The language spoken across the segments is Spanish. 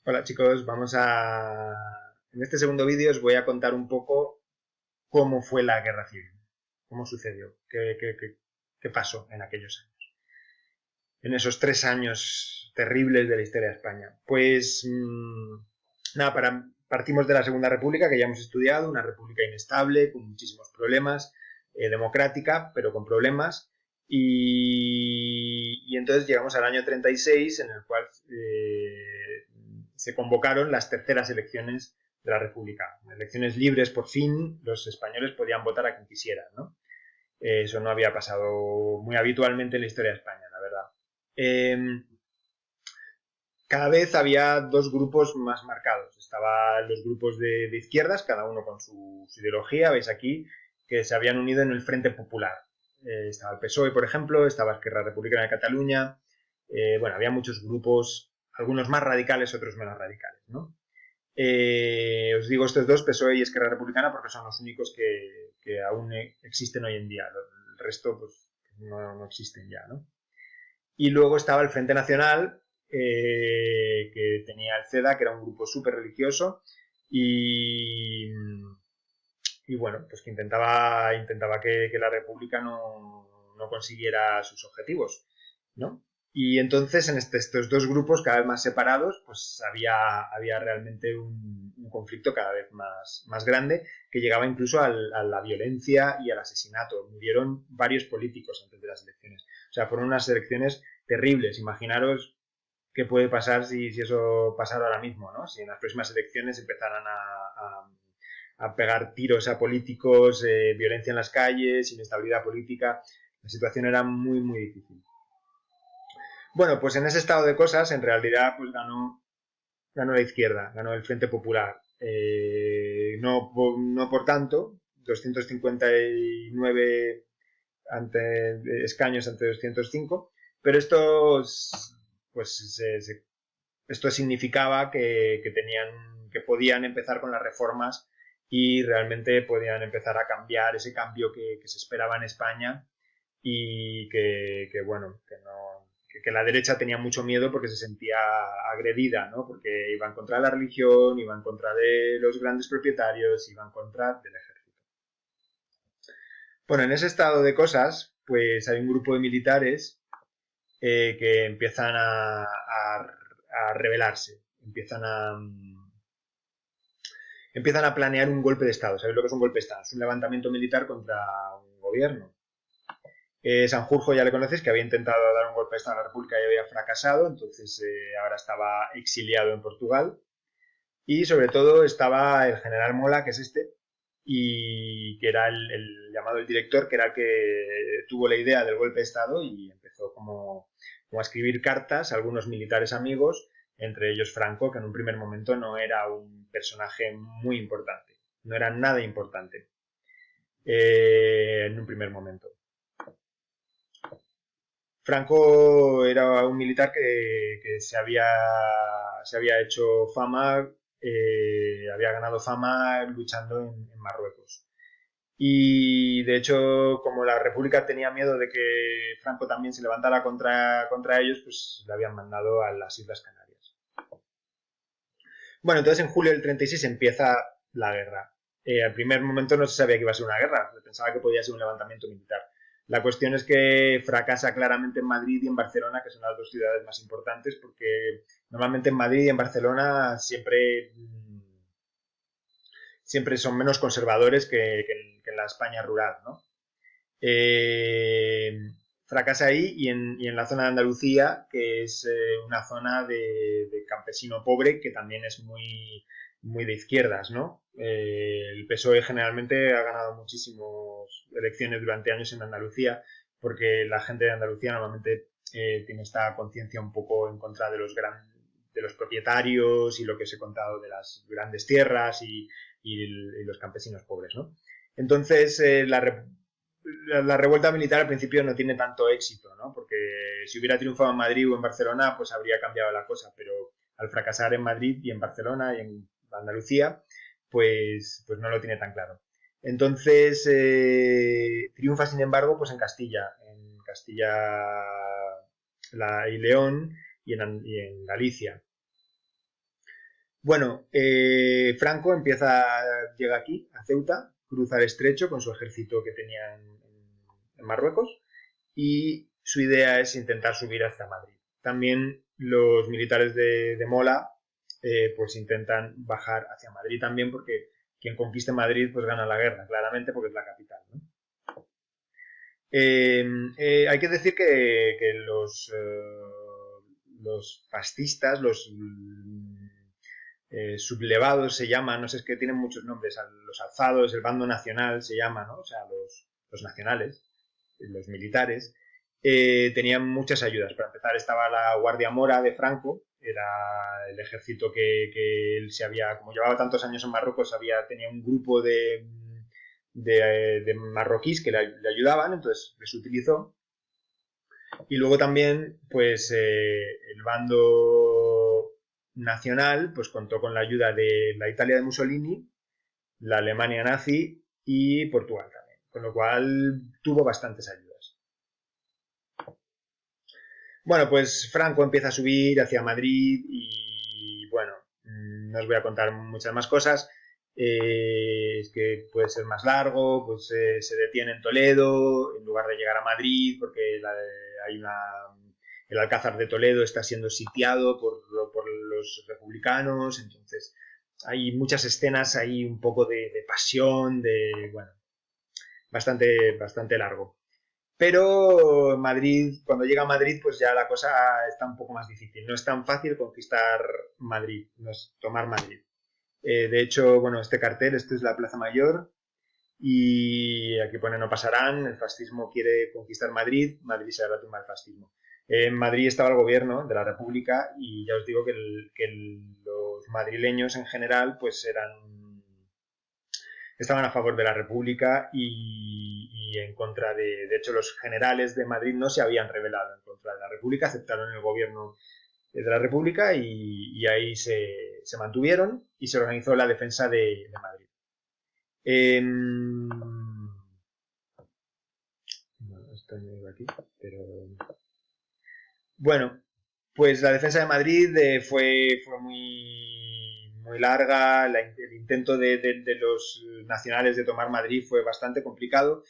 Hola chicos, En este segundo vídeo os voy a contar un poco cómo fue la guerra civil, cómo sucedió, qué pasó en aquellos años, en esos 3 años terribles de la historia de España. Pues nada, partimos de la Segunda República, que ya hemos estudiado, una república inestable, con muchísimos problemas, democrática, pero con problemas, y entonces llegamos al año 36, en el cual se convocaron las terceras elecciones de la República. Elecciones libres, por fin, los españoles podían votar a quien quisieran, ¿no? Eso no había pasado muy habitualmente en la historia de España, la verdad. Eh, Cada vez había dos grupos más marcados. Estaban los grupos de izquierdas, cada uno con su ideología, veis aquí, que se habían unido en el Frente Popular. Estaba el PSOE, por ejemplo, estaba Esquerra Republicana de Cataluña. Bueno, había muchos grupos, algunos más radicales, otros menos radicales, ¿no? Os digo estos dos, PSOE y Esquerra Republicana, porque son los únicos que aún existen hoy en día. El resto, pues, no existen ya, ¿no? Y luego estaba el Frente Nacional, que tenía el CEDA, que era un grupo súper religioso, y, y bueno, pues que intentaba que la República no consiguiera sus objetivos, ¿no? Y entonces en estos dos grupos cada vez más separados, pues había realmente un conflicto cada vez más grande, que llegaba incluso a la violencia y al asesinato. Murieron varios políticos antes de las elecciones. O sea, fueron unas elecciones terribles. Imaginaros qué puede pasar si eso pasara ahora mismo, ¿no? Si en las próximas elecciones empezaran a pegar tiros a políticos, violencia en las calles, inestabilidad política. La situación era muy difícil. Bueno, pues en ese estado de cosas, en realidad, pues ganó la izquierda, ganó el Frente Popular. No por tanto, 259 escaños ante 205, pero pues esto significaba que podían empezar con las reformas y realmente podían empezar a cambiar ese cambio que se esperaba en España y bueno, que la derecha tenía mucho miedo porque se sentía agredida, ¿no? Porque iba en contra de la religión, iba en contra de los grandes propietarios, iba en contra del ejército. Bueno, en ese estado de cosas, pues hay un grupo de militares que empiezan a rebelarse, empiezan a planear un golpe de Estado. ¿Sabéis lo que es un golpe de Estado? Es un levantamiento militar contra un gobierno. Sanjurjo ya le conoces, que había intentado dar un golpe de Estado a la República y había fracasado, entonces ahora estaba exiliado en Portugal. Y sobre todo estaba el general Mola, que es este, y que era el llamado el director, que era el que tuvo la idea del golpe de Estado y empezó como a escribir cartas a algunos militares amigos, entre ellos Franco, que en un primer momento no era un personaje muy importante, no era nada importante en un primer momento. Franco era un militar que se había hecho fama, había ganado fama luchando en Marruecos. Y de hecho, como la República tenía miedo de que Franco también se levantara contra ellos, pues le habían mandado a las Islas Canarias. Bueno, entonces en julio del 36 empieza la guerra. Al primer momento no se sabía que iba a ser una guerra, se pensaba que podía ser un levantamiento militar. La cuestión es que fracasa claramente en Madrid y en Barcelona, que son las dos ciudades más importantes, porque normalmente en Madrid y en Barcelona siempre son menos conservadores que en la España rural, ¿no? Eh, Fracasa ahí y en la zona de Andalucía, que es una zona de campesino pobre, que también es muy de izquierdas, ¿no? El PSOE generalmente ha ganado muchísimas elecciones durante años en Andalucía, porque la gente de Andalucía normalmente tiene esta conciencia un poco en contra de los propietarios y lo que os he contado de las grandes tierras y los campesinos pobres, ¿no? Entonces, la revuelta militar al principio no tiene tanto éxito, ¿no? Porque si hubiera triunfado en Madrid o en Barcelona, pues habría cambiado la cosa, pero al fracasar en Madrid y en Barcelona y en Andalucía, pues no lo tiene tan claro. Entonces, triunfa, sin embargo, pues en Castilla y León y en Galicia. Bueno, Franco llega aquí, a Ceuta, cruza el estrecho con su ejército que tenía en Marruecos y su idea es intentar subir hasta Madrid. También los militares de Mola pues intentan bajar hacia Madrid también porque quien conquiste Madrid pues gana la guerra, claramente porque es la capital, ¿no? Hay que decir que los fascistas, los sublevados se llaman, no sé, es que tienen muchos nombres, los alzados, el bando nacional se llama, ¿no? O sea, los nacionales, los militares, tenían muchas ayudas. Para empezar estaba la Guardia Mora de Franco, era el ejército que él se había, como llevaba tantos años en Marruecos, tenía un grupo de marroquíes que le ayudaban, entonces les utilizó. Y luego también, pues, el bando nacional, pues contó con la ayuda de la Italia de Mussolini, la Alemania nazi y Portugal también, con lo cual tuvo bastantes ayudas. Bueno, pues Franco empieza a subir hacia Madrid y bueno, no os voy a contar muchas más cosas. Es que puede ser más largo, pues se detiene en Toledo en lugar de llegar a Madrid porque hay una, el Alcázar de Toledo está siendo sitiado por los republicanos, entonces hay muchas escenas, hay un poco de pasión, bueno, bastante largo. Pero Madrid, cuando llega a Madrid, pues ya la cosa está un poco más difícil. No es tan fácil conquistar Madrid, no es tomar Madrid. De hecho, bueno, este cartel, esto es la Plaza Mayor y aquí pone no pasarán, el fascismo quiere conquistar Madrid, Madrid será la tumba del fascismo. En Madrid estaba el gobierno de la República y ya os digo los madrileños en general pues estaban a favor de la República y en contra de hecho los generales de Madrid no se habían rebelado en contra de la República, aceptaron el gobierno de la República y ahí se mantuvieron y se organizó la defensa de Madrid. Eh, bueno, esto no iba aquí, pero bueno, pues la defensa de Madrid fue muy larga, el intento de los nacionales de tomar Madrid fue bastante complicado.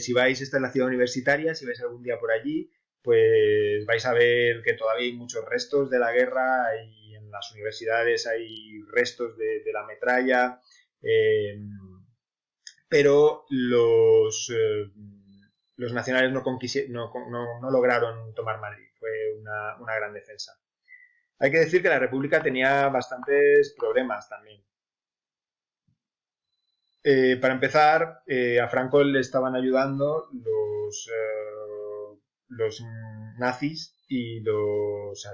Si vais, esta es la ciudad universitaria, si vais algún día por allí, pues vais a ver que todavía hay muchos restos de la guerra y en las universidades hay restos de la metralla, eh, pero los nacionales no lograron tomar Madrid, fue una gran defensa. Hay que decir que la República tenía bastantes problemas también. Para empezar, a Franco le estaban ayudando los nazis y los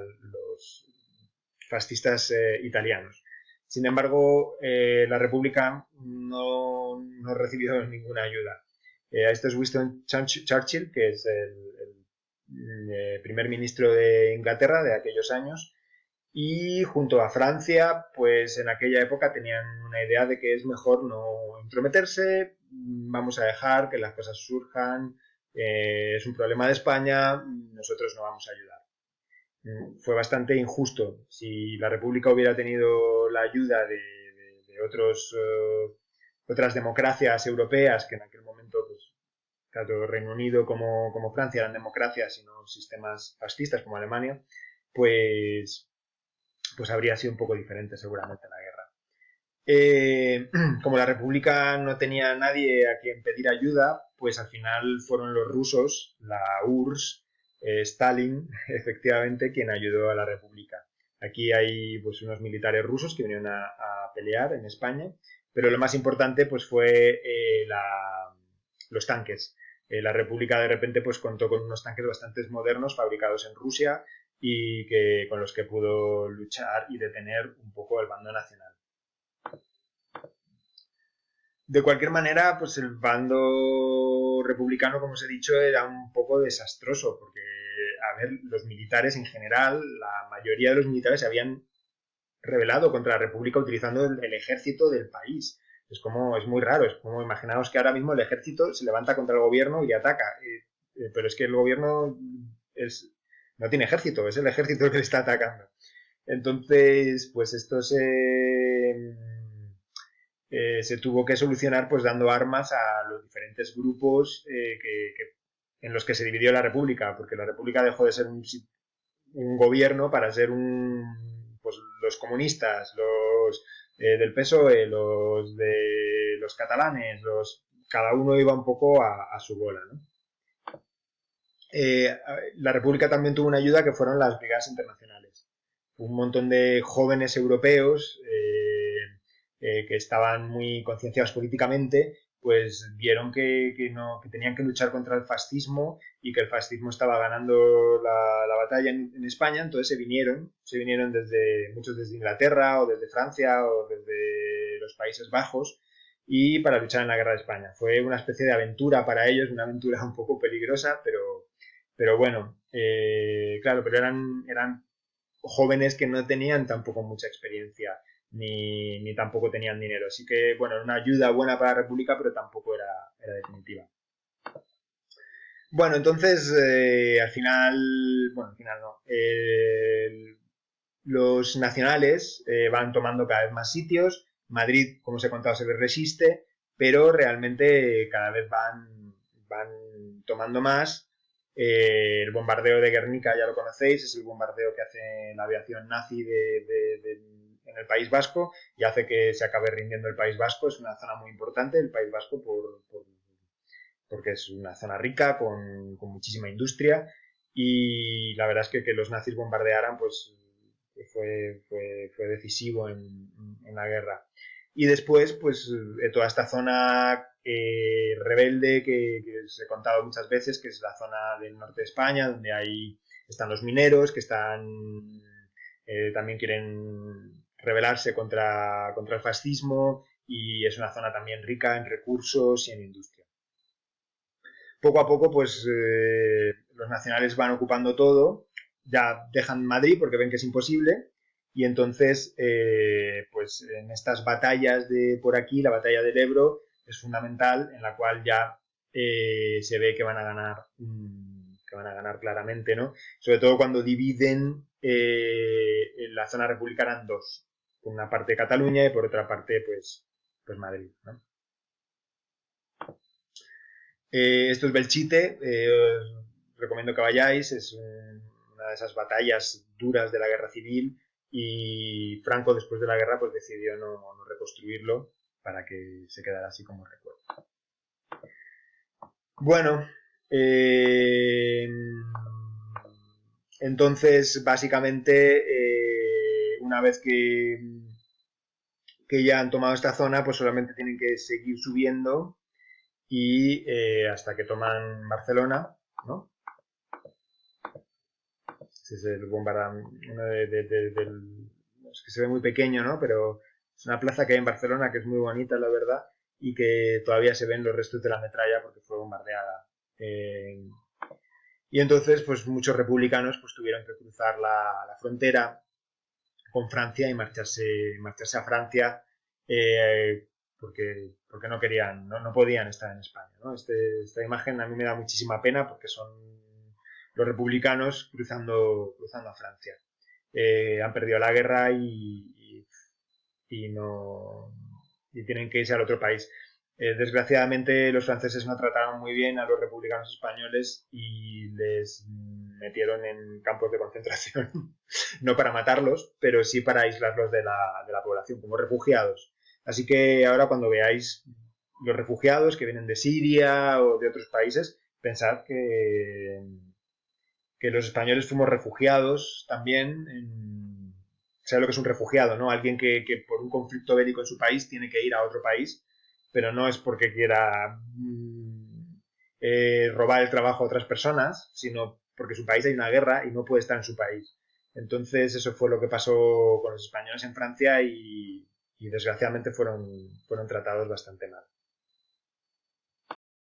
fascistas italianos. Sin embargo, la República no recibió ninguna ayuda. A esto es Winston Churchill, que es el primer ministro de Inglaterra de aquellos años, y junto a Francia, pues en aquella época tenían una idea de que es mejor no intrometerse, vamos a dejar que las cosas surjan, es un problema de España, nosotros no vamos a ayudar. Fue bastante injusto. Si la República hubiera tenido la ayuda de otras democracias europeas, que en aquel momento, pues, tanto Reino Unido como Francia eran democracias y no sistemas fascistas como Alemania, pues, pues habría sido un poco diferente seguramente la guerra. Como la República no tenía a nadie a quien pedir ayuda, pues al final fueron los rusos, la URSS, Stalin, efectivamente, quien ayudó a la República. Aquí hay pues unos militares rusos que vinieron a pelear en España, pero lo más importante pues fue los tanques. La República de repente pues contó con unos tanques bastante modernos fabricados en Rusia y con los que pudo luchar y detener un poco el bando nacional. De cualquier manera, pues el bando republicano, como os he dicho, era un poco desastroso, porque, a ver, los militares en general, la mayoría de los militares se habían rebelado contra la República utilizando el ejército del país. Es muy raro, es como imaginaos que ahora mismo el ejército se levanta contra el gobierno y ataca, pero es que el gobierno no tiene ejército, es el ejército el que le está atacando. Entonces, pues esto se tuvo que solucionar pues dando armas a los diferentes grupos en los que se dividió la República, porque la República dejó de ser un gobierno para ser pues los comunistas, los del PSOE, los de los catalanes, cada uno iba un poco a su bola, ¿no? La República también tuvo una ayuda que fueron las brigadas internacionales. Un montón de jóvenes europeos que estaban muy concienciados políticamente, pues vieron que tenían que luchar contra el fascismo y que el fascismo estaba ganando la batalla en España, entonces se vinieron muchos desde Inglaterra o desde Francia o desde los Países Bajos y para luchar en la guerra de España. Fue una especie de aventura para ellos, una aventura un poco peligrosa, pero bueno, claro, pero eran jóvenes que no tenían tampoco mucha experiencia ni tampoco tenían dinero. Así que, bueno, era una ayuda buena para la República, pero tampoco era definitiva. Bueno, entonces, al final no, los nacionales van tomando cada vez más sitios. Madrid, como os he contado, se les resiste, pero realmente cada vez van tomando más. El bombardeo de Guernica ya lo conocéis, es el bombardeo que hace la aviación nazi en el País Vasco y hace que se acabe rindiendo el País Vasco. Es una zona muy importante, el País Vasco, porque es una zona rica, con muchísima industria y la verdad es que los nazis bombardearan pues fue decisivo en la guerra. Y después, pues, toda esta zona rebelde que os he contado muchas veces, que es la zona del norte de España, donde están los mineros, que también quieren rebelarse contra el fascismo, y es una zona también rica en recursos y en industria. Poco a poco, pues, los nacionales van ocupando todo, ya dejan Madrid porque ven que es imposible, y entonces, pues en estas batallas de por aquí, la batalla del Ebro es fundamental, en la cual ya se ve que van a ganar claramente, ¿no? Sobre todo cuando dividen la zona republicana en dos, por una parte Cataluña y por otra parte, pues Madrid, ¿no? Esto es Belchite, os recomiendo que vayáis, es una de esas batallas duras de la guerra civil y Franco después de la guerra pues decidió no reconstruirlo para que se quedara así como recuerdo. Bueno, entonces básicamente una vez que ya han tomado esta zona pues solamente tienen que seguir subiendo y hasta que toman Barcelona, ¿no? Ese es el bombardeo, es que se ve muy pequeño, ¿no? Pero es una plaza que hay en Barcelona que es muy bonita, la verdad, y que todavía se ven los restos de la metralla porque fue bombardeada. Y entonces, pues muchos republicanos pues tuvieron que cruzar la frontera con Francia y marcharse a Francia porque no querían, no podían estar en España, ¿no? Esta imagen a mí me da muchísima pena porque son los republicanos cruzando a Francia. Han perdido la guerra no y tienen que irse al otro país. Desgraciadamente los franceses no trataron muy bien a los republicanos españoles y les metieron en campos de concentración, no para matarlos, pero sí para aislarlos de la población, como refugiados. Así que ahora cuando veáis los refugiados que vienen de Siria o de otros países, pensad que los españoles fuimos refugiados también. ¿Sabes lo que es un refugiado, no? Alguien que por un conflicto bélico en su país tiene que ir a otro país, pero no es porque quiera robar el trabajo a otras personas, sino porque en su país hay una guerra y no puede estar en su país. Entonces eso fue lo que pasó con los españoles en Francia y desgraciadamente fueron tratados bastante mal.